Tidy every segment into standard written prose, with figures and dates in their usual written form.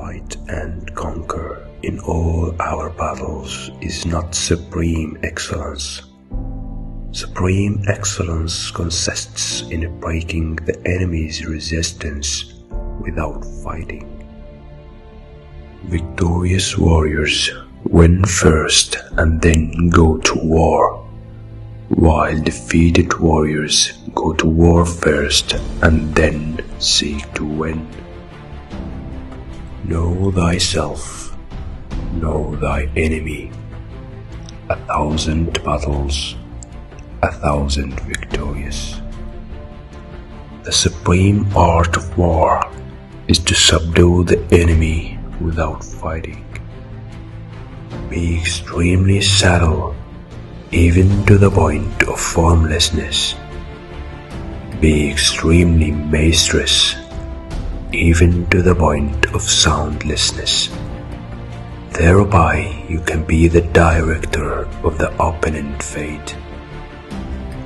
fight and conquer in all our battles is not supreme excellence. Supreme excellence consists in breaking the enemy's resistance without fighting. Victorious warriors win first and then go to war, while defeated warriors go to war first and then seek to win. Know thyself, know thy enemy. 1,000 battles, 1,000 victorious. The supreme art of war is to subdue the enemy without fighting. Be extremely subtle, even to the point of formlessness. Be extremely maestrous, even to the point of soundlessness. Thereby you can be the director of the opponent fate.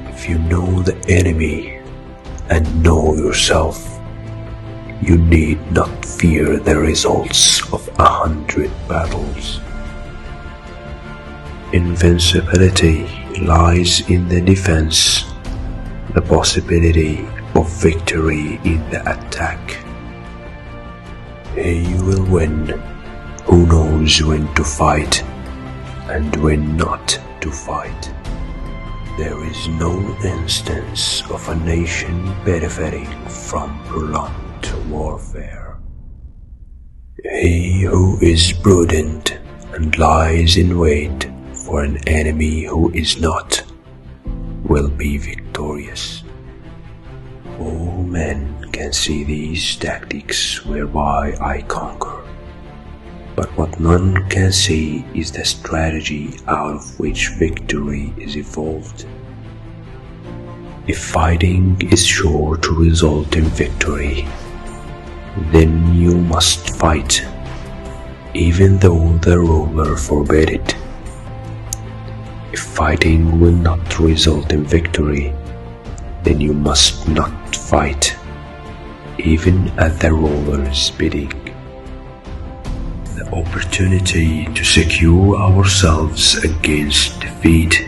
If you know the enemy and know yourself, you need not fear the results of 100 battles. Invincibility lies in the defense, the possibility of victory in the attack. He will win who knows when to fight and when not to fight. There is no instance of a nation benefiting from prolonged warfare. He who is prudent and lies in wait for an enemy who is not will be victorious. All men can see these tactics whereby I conquer, but what none can see is the strategy out of which victory is evolved. If fighting is sure to result in victory, then you must fight, even though the ruler forbid it. If fighting will not result in victory, then you must not fight, even at the ruler's bidding. The opportunity to secure ourselves against defeat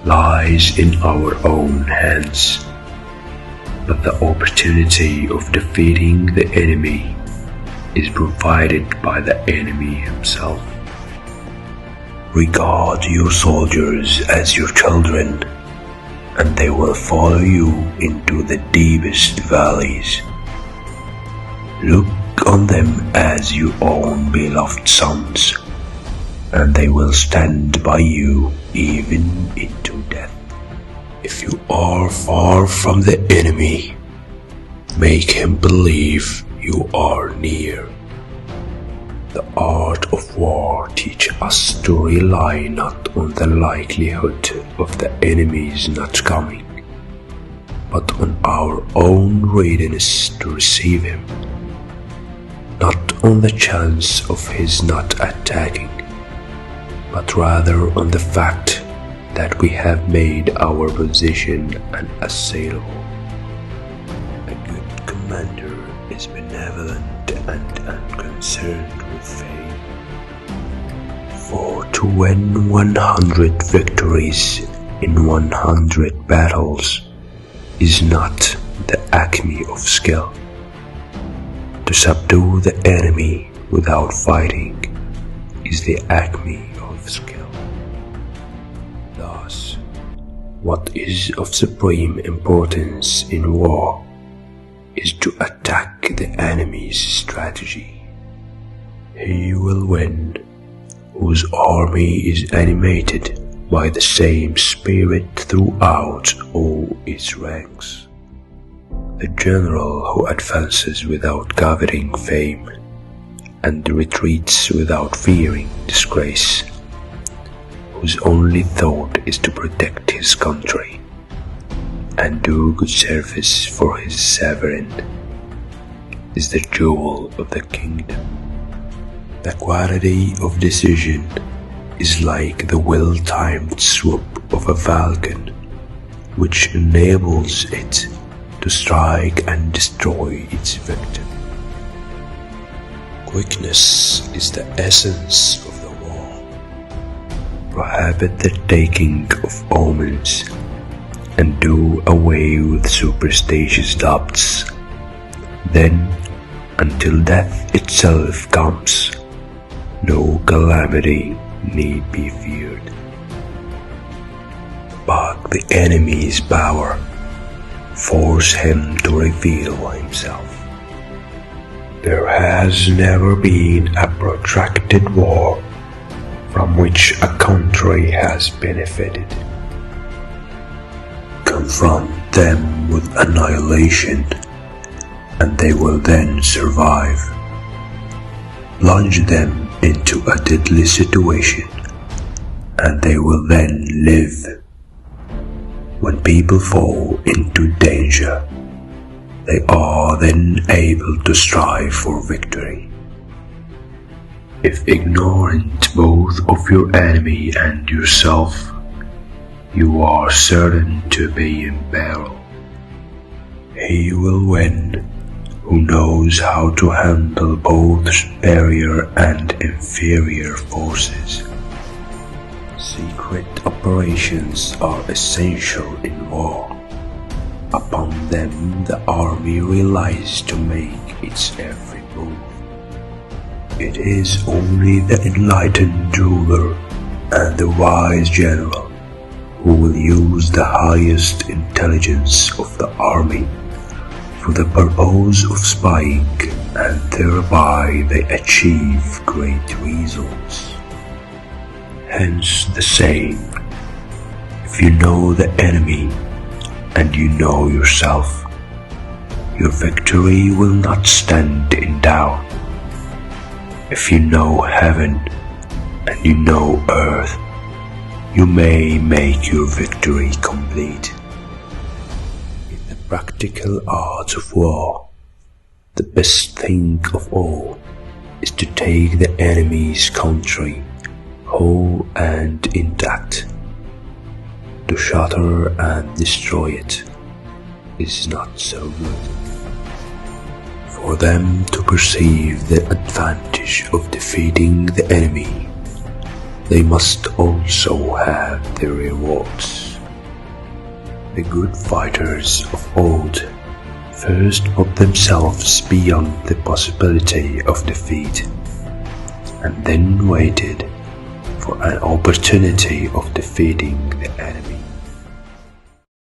lies in our own hands, but the opportunity of defeating the enemy is provided by the enemy himself. Regard your soldiers as your children, and they will follow you into the deepest valleys. Look on them as your own beloved sons, and they will stand by you even into death. If you are far from the enemy, make him believe you are near. The art of war teaches us to rely not on the likelihood of the enemy's not coming, but on our own readiness to receive him, not on the chance of his not attacking, but rather on the fact that we have made our position unassailable. A good commander is benevolent and unconcerned with fame. For to win 100 victories in 100 battles is not the acme of skill. To subdue the enemy without fighting is the acme of skill. Thus, what is of supreme importance in war is to attack the enemy's strategy. He will win whose army is animated by the same spirit throughout all its ranks. The general who advances without coveting fame and retreats without fearing disgrace, whose only thought is to protect his country and do good service for his sovereign, is the jewel of the kingdom. The quality of decision is like the well-timed swoop of a falcon, which enables it to strike and destroy its victim. Quickness is the essence of the war. Prohibit the taking of omens, and do away with superstitious doubts. Then, until death itself comes, no calamity need be feared. But the enemy's power, force him to reveal himself. There has never been a protracted war from which a country has benefited. Confront them with annihilation, and they will then survive. Plunge them into a deadly situation, and they will then live. When people fall into danger, they are then able to strive for victory. If ignorant both of your enemy and yourself, you are certain to be in peril. He will win who knows how to handle both superior and inferior forces. Secret operations are essential in war. Upon them the army relies to make its every move. It is only the enlightened ruler and the wise general who will use the highest intelligence of the army for the purpose of spying, and thereby they achieve great results. Hence the saying, if you know the enemy and you know yourself, your victory will not stand in doubt. If you know heaven and you know earth, you may make your victory complete. In the practical art of war, the best thing of all is to take the enemy's country whole and intact. To shatter and destroy it is not so good. For them to perceive the advantage of defeating the enemy, they must also have their rewards. The good fighters of old first put themselves beyond the possibility of defeat, and then waited for an opportunity of defeating the enemy.